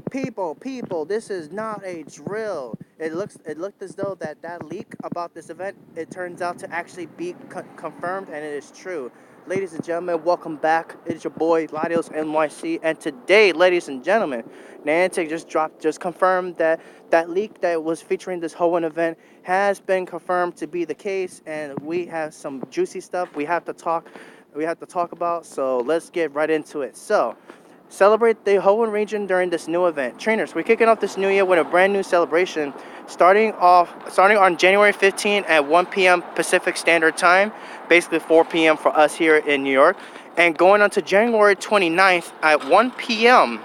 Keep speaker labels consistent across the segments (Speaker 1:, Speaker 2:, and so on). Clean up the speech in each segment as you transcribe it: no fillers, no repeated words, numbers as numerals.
Speaker 1: People, this is not a drill. It looked as though that leak about this event, it turns out to actually be confirmed, and it is true. Ladies and gentlemen, welcome back. It's your boy Ladios NYC, and today, ladies and gentlemen, Niantic just confirmed that that leak that was featuring this Hoenn event has been confirmed to be the case, and we have some juicy stuff we have to talk about. So let's get right into it. So. Celebrate the Hoenn region during this new event. Trainers, we're kicking off this new year with a brand new celebration starting on January 15 at 1 p.m. Pacific Standard Time, basically 4 p.m. for us here in New York, and going on to January 29th at 1 p.m.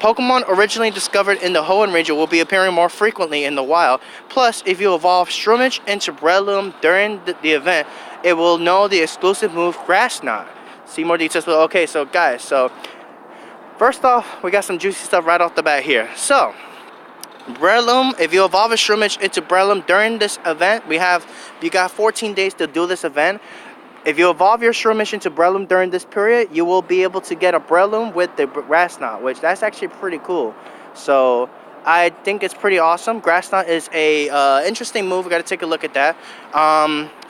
Speaker 1: Pokemon originally discovered in the Hoenn region will be appearing more frequently in the wild. Plus, if you evolve Shroomish into Breloom during the event, it will know the exclusive move Grass Knot. See more details. Okay, so guys, first off, we got some juicy stuff right off the bat here. So, Breloom, if you evolve a Shroomish into Breloom during this event, you got 14 days to do this event. If you evolve your Shroomish into Breloom during this period, you will be able to get a Breloom with the Grass Knot, which that's actually pretty cool. So, I think it's pretty awesome. Grass Knot is a interesting move. We got to take a look at that.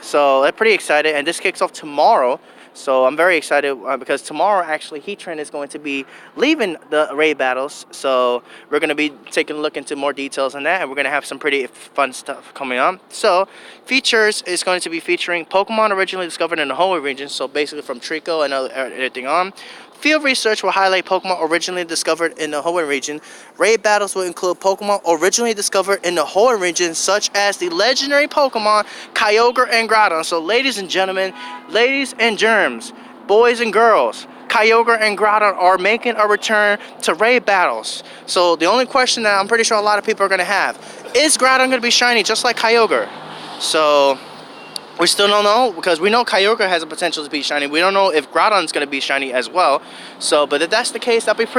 Speaker 1: So, I'm pretty excited, and this kicks off tomorrow. So I'm very excited because tomorrow actually Heatran is going to be leaving the raid battles. So we're going to be taking a look into more details on that, and we're going to have some pretty fun stuff coming on. So features is going to be featuring Pokemon originally discovered in the Hoenn region. So basically from Trico and everything on. Field research will highlight Pokemon originally discovered in the Hoenn region. Raid battles will include Pokemon originally discovered in the Hoenn region, such as the legendary Pokemon Kyogre and Groudon. So ladies and gentlemen, ladies and germs, boys and girls, Kyogre and Groudon are making a return to raid battles. So the only question that I'm pretty sure a lot of people are going to have, is Groudon going to be shiny just like Kyogre? So we still don't know, because we know Kyogre has a potential to be shiny. We don't know if Groudon's going to be shiny as well. So, but if that's the case, that'd be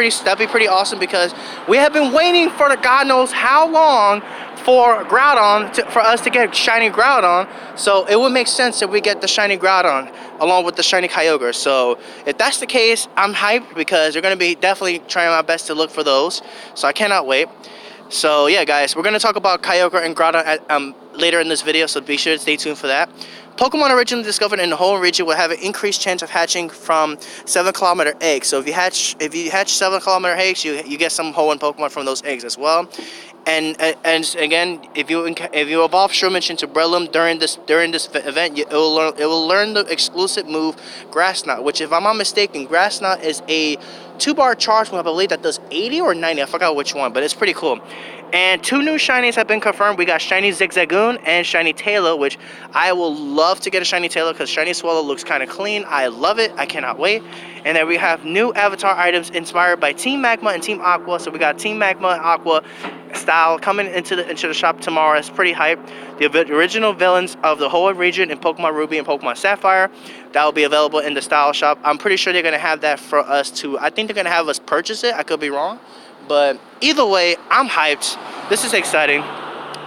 Speaker 1: pretty awesome, because we have been waiting for God knows how long for Groudon for us to get shiny Groudon. So it would make sense if we get the shiny Groudon along with the shiny Kyogre. So if that's the case, I'm hyped, because they're going to be definitely trying my best to look for those. So I cannot wait. So yeah, guys, we're going to talk about Kyogre and Groudon later in this video, so be sure to stay tuned for that. Pokemon originally discovered in the Hoenn region will have an increased chance of hatching from 7-kilometer eggs. So if you hatch 7-kilometer eggs, you get some Hoenn Pokemon from those eggs as well. And again, if you evolve Shroomish into Breloom during this event, it will learn the exclusive move Grass Knot, which, if I'm not mistaken, Grass Knot is a 2-bar charge move, I believe, that does 80 or 90. I forgot which one, but it's pretty cool. And 2 new shinies have been confirmed. We got shiny Zigzagoon and shiny Taillow, which I will love to get a shiny Taillow, because shiny Swallow looks kind of clean. I love it. I cannot wait. And then we have new avatar items inspired by Team Magma and Team Aqua. So we got Team Magma and Aqua style coming into the shop tomorrow. It's pretty hype. The original villains of the Hoenn region in Pokemon Ruby and Pokemon Sapphire, that will be available in the style shop. I'm pretty sure they're going to have that for us to, I think they're going to have us purchase it. I could be wrong. But either way, I'm hyped. This is exciting.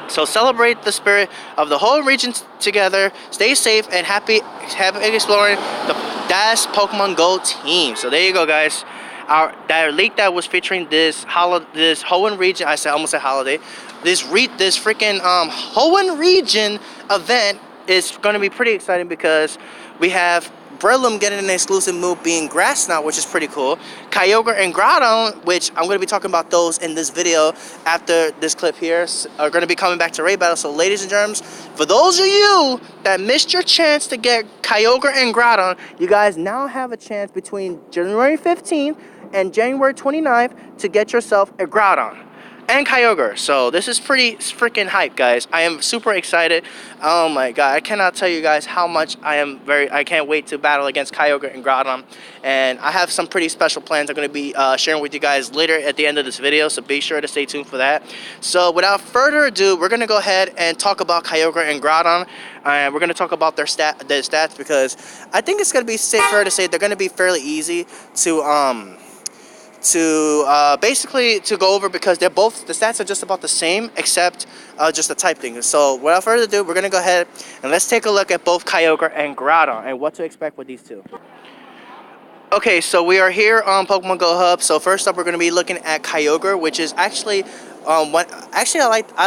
Speaker 1: So celebrate the spirit of the whole region together. Stay safe and happy exploring the Dash Pokemon Go team. So there you go, guys. That leak that was featuring this Hoenn region. Almost said holiday. This freaking Hoenn region event is going to be pretty exciting, because we have Breloom getting an exclusive move being Grass Knot, which is pretty cool. Kyogre and Groudon, which I'm going to be talking about those in this video after this clip here, are going to be coming back to raid battle. So ladies and germs, for those of you that missed your chance to get Kyogre and Groudon, you guys now have a chance between January 15th and January 29th to get yourself a Groudon and Kyogre. So this is pretty freaking hype, guys. I am super excited. Oh my god, I cannot tell you guys how much I can't wait to battle against Kyogre and Groudon. And I have some pretty special plans I'm going to be sharing with you guys later at the end of this video, so be sure to stay tuned for that. So without further ado, we're going to go ahead and talk about Kyogre and Groudon. And we're going to talk about their stats, because I think it's going to be fair to say they're going to be fairly easy to basically to go over, because the stats are just about the same, except just the type thing. So without further ado, we're gonna go ahead and let's take a look at both Kyogre and Groudon and what to expect with these two. Okay, so we are here on Pokemon Go Hub. So first up, we're going to be looking at Kyogre, which is actually I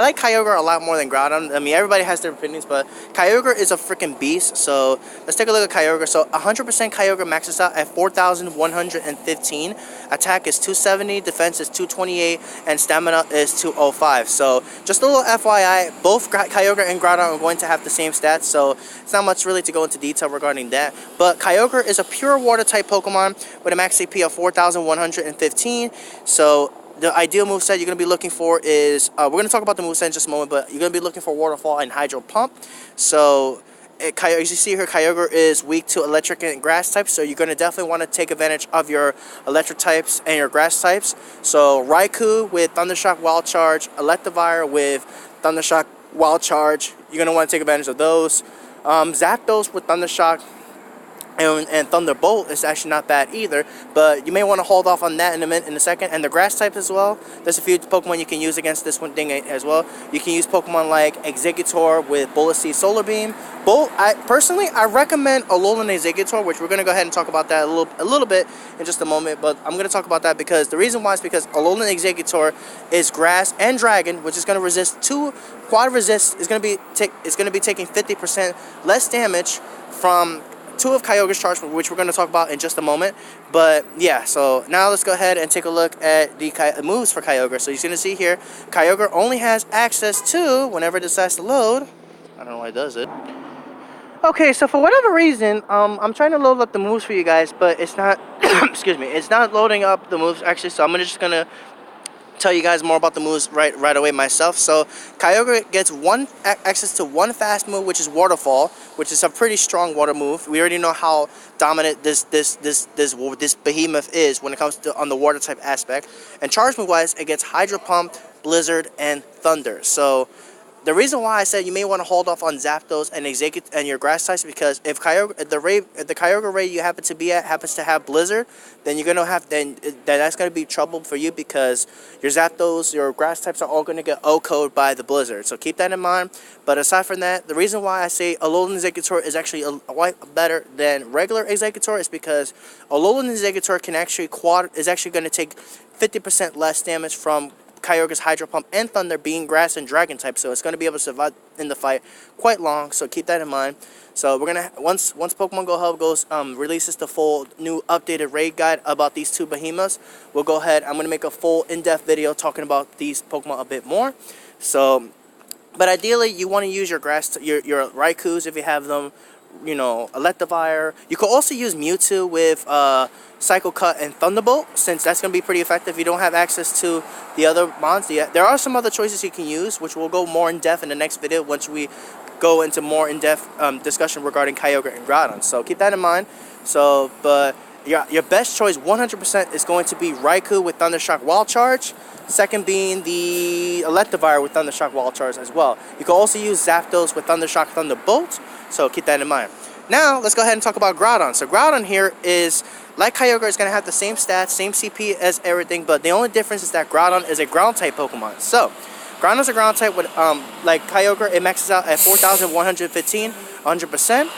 Speaker 1: like Kyogre a lot more than Groudon. I mean, everybody has their opinions, but Kyogre is a freaking beast. So let's take a look at Kyogre. So 100% Kyogre maxes out at 4,115. Attack is 270, defense is 228, and stamina is 205. So just a little FYI, both Kyogre and Groudon are going to have the same stats. So it's not much really to go into detail regarding that. But Kyogre is a pure water type Pokemon with a max CP of 4,115. So the ideal moveset you're going to be looking for is, we're going to talk about the moveset in just a moment, but you're going to be looking for Waterfall and Hydro Pump. So, as you see here, Kyogre is weak to electric and grass types, so you're going to definitely want to take advantage of your electric types and your grass types. So, Raikou with Thundershock Wild Charge, Electivire with Thundershock Wild Charge, you're going to want to take advantage of those. Zapdos with Thundershock and Thunderbolt is actually not bad either, but you may want to hold off on that in a second. And the grass type as well, there's a few Pokemon you can use against this one thing as well. You can use Pokemon like Exeggutor with Bullet Seed Solar Beam. Personally, I recommend Alolan Exeggutor, which we're going to go ahead and talk about that a little bit in just a moment, but I'm going to talk about that because the reason why is because Alolan Exeggutor is grass and dragon, which is going to resist quad resist is going to be taking 50% less damage from two of Kyogre's charge, which we're going to talk about in just a moment. But yeah, so now let's go ahead and take a look at the moves for Kyogre. So you're going to see here, Kyogre only has access to, whenever it decides to load, I don't know why it does it. Okay, so for whatever reason, I'm trying to load up the moves for you guys, but it's not, excuse me, it's not loading up the moves actually, so I'm just going to tell you guys more about the moves right away myself. So Kyogre gets access to one fast move, which is Waterfall, which is a pretty strong water move. We already know how dominant this behemoth is when it comes to on the water type aspect. And charge move wise, it gets Hydro Pump, Blizzard, and Thunder. So the reason why I said you may want to hold off on Zapdos and Exeggutor and your grass types, because if the Kyogre Ray you happen to be at happens to have Blizzard, then you're gonna have that's gonna be trouble for you because your Zapdos, your grass types are all gonna get O-code by the Blizzard. So keep that in mind. But aside from that, the reason why I say Alolan Exeggutor is actually a lot better than regular Exeggutor is because Alolan Exeggutor is actually gonna take 50% less damage from Kyogre's Hydro Pump and Thunder being grass and dragon type, so it's going to be able to survive in the fight quite long, so keep that in mind. So we're gonna once Pokemon Go Hub releases the full new updated raid guide about these two behemoths, we'll go ahead, I'm gonna make a full in-depth video talking about these Pokemon a bit more. So but ideally you want to use your your Raikous if you have them, you know, Electivire. You could also use Mewtwo with Psycho Cut and Thunderbolt, since that's going to be pretty effective if you don't have access to the other mons yet. There are some other choices you can use, which we'll go more in depth in the next video once we go into more in-depth discussion regarding Kyogre and Groudon. So keep that in mind. So, but your best choice 100% is going to be Raikou with Thundershock Wild Charge. Second being the Electivire with Thundershock Wild Charge as well. You can also use Zapdos with Thundershock Thunderbolt, so keep that in mind. Now, let's go ahead and talk about Groudon. So Groudon here is, like Kyogre, is going to have the same stats, same CP as everything, but the only difference is that Groudon is a ground-type Pokemon. So, Groudon is a ground-type with, like Kyogre, it maxes out at 4,115, 100%.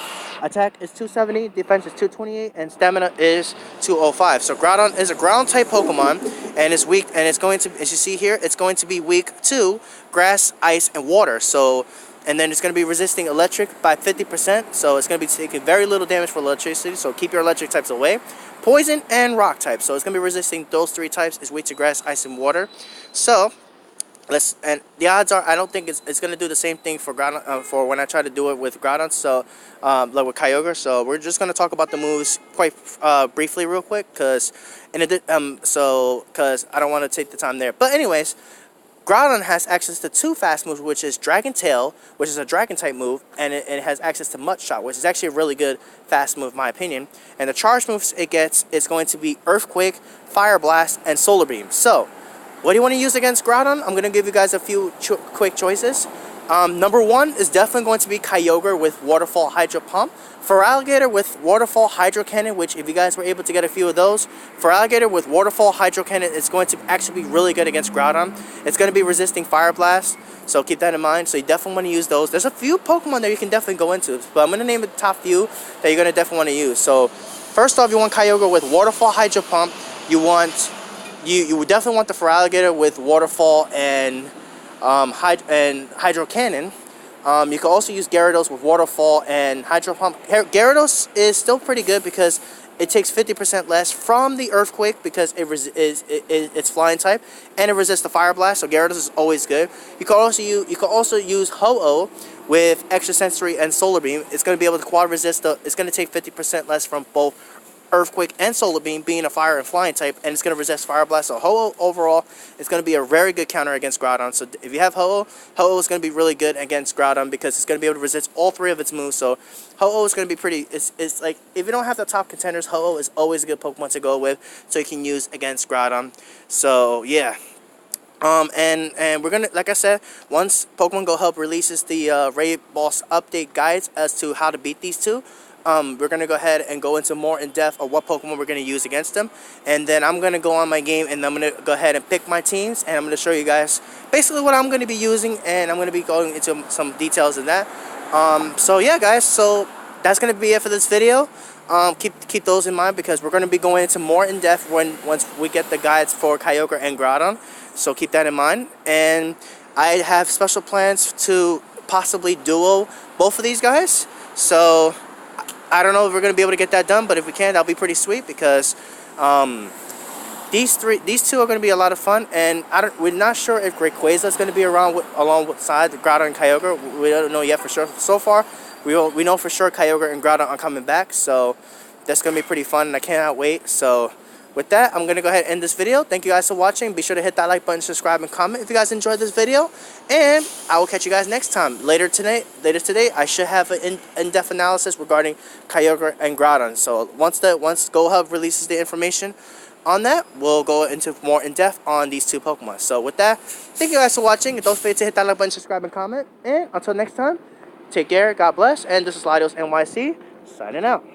Speaker 1: Attack is 270, defense is 228, and stamina is 205. So Groudon is a ground-type Pokemon, and it's weak, and it's going to, as you see here, it's going to be weak to grass, ice, and water. So, and then it's going to be resisting electric by 50%, so it's going to be taking very little damage for electricity, so keep your electric types away. Poison and rock types, so it's going to be resisting those three types, is weak to grass, ice, and water. So, and the odds are I don't think it's going to do the same thing for Groudon, for when I try to do it with Groudon, so like with Kyogre. So we're just going to talk about the moves quite briefly real quick, because because I don't want to take the time there. But anyways, Groudon has access to two fast moves, which is Dragon Tail, which is a dragon type move, and it has access to Mud Shot, which is actually a really good fast move in my opinion. And the charge moves it gets is going to be Earthquake, Fire Blast, and Solar Beam. So what do you want to use against Groudon? I'm going to give you guys a few quick choices. Number one is definitely going to be Kyogre with Waterfall Hydro Pump. Feraligatr with Waterfall Hydro Cannon, which if you guys were able to get a few of those, Feraligatr with Waterfall Hydro Cannon is going to actually be really good against Groudon. It's going to be resisting Fire Blast, so keep that in mind. So you definitely want to use those. There's a few Pokemon that you can definitely go into, but I'm going to name the top few that you're going to definitely want to use. So First off, you want Kyogre with Waterfall, Hydro Pump. You would definitely want the Feraligatr with Waterfall and Hydro Cannon. You can also use Gyarados with Waterfall and Hydro Pump. Gyarados is still pretty good because it takes 50% less from the Earthquake because it's Flying type, and it resists the Fire Blast. So Gyarados is always good. You can also use Ho-Oh with Extra Sensory and Solar Beam. It's going to be able to quad resist. It's going to take 50% less from both Earthquake and Solar Beam, being a Fire and Flying type, and it's going to resist Fire Blast. So Ho-Oh overall is going to be a very good counter against Groudon. So if you have Ho-Oh, Ho-Oh is going to be really good against Groudon because it's going to be able to resist all 3 of its moves. So Ho-Oh is going to be pretty. It's like if you don't have the top contenders, Ho-Oh is always a good Pokemon to go with, so you can use against Groudon. So yeah. And we're gonna, like I said, once Pokemon Go Hub releases the Raid Boss update guides as to how to beat these two, we're gonna go ahead and go into more in depth of what Pokemon we're gonna use against them, and then I'm gonna go on my game and I'm gonna go ahead and pick my teams, and I'm gonna show you guys basically what I'm gonna be using, and I'm gonna be going into some details in that. So yeah, guys, so that's gonna be it for this video. Keep those in mind because we're gonna be going into more in depth once we get the guides for Kyogre and Groudon. So keep that in mind, and I have special plans to possibly duo both of these guys. So I don't know if we're going to be able to get that done, but if we can, that'll be pretty sweet because these two are going to be a lot of fun, and we're not sure if Rayquaza is going to be around alongside Groudon and Kyogre. We don't know yet for sure. So far, we know for sure Kyogre and Groudon are coming back, so that's going to be pretty fun, and I cannot wait. So with that, I'm going to go ahead and end this video. Thank you guys for watching. Be sure to hit that like button, subscribe, and comment if you guys enjoyed this video. And I will catch you guys next time. Later today, I should have an in-depth analysis regarding Kyogre and Groudon. So once Go Hub releases the information on that, we'll go into more in-depth on these two Pokemon. So with that, thank you guys for watching. Don't forget to hit that like button, subscribe, and comment. And until next time, take care, God bless. And this is Latios NYC, signing out.